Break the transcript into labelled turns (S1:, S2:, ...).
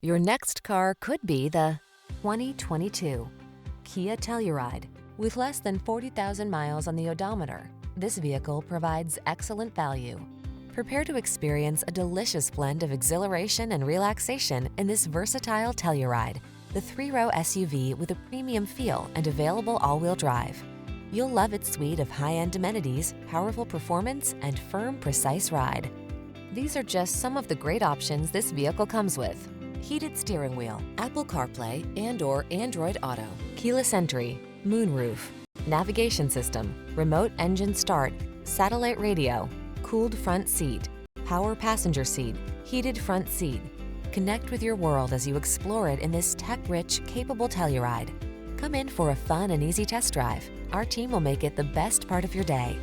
S1: Your next car could be the 2022 Kia Telluride. With less than 40,000 miles on the odometer, this vehicle provides excellent value. Prepare to experience a delicious blend of exhilaration and relaxation in this versatile Telluride, the three-row SUV with a premium feel and available all-wheel drive. You'll love its suite of high-end amenities, powerful performance, and firm, precise ride. These are just some of the great options this vehicle comes with: heated steering wheel, Apple CarPlay and/or Android Auto, keyless entry, moonroof, navigation system, remote engine start, satellite radio, cooled front seat, power passenger seat, heated front seat. Connect with your world as you explore it in this tech-rich, capable Telluride. Come in for a fun and easy test drive. Our team will make it the best part of your day.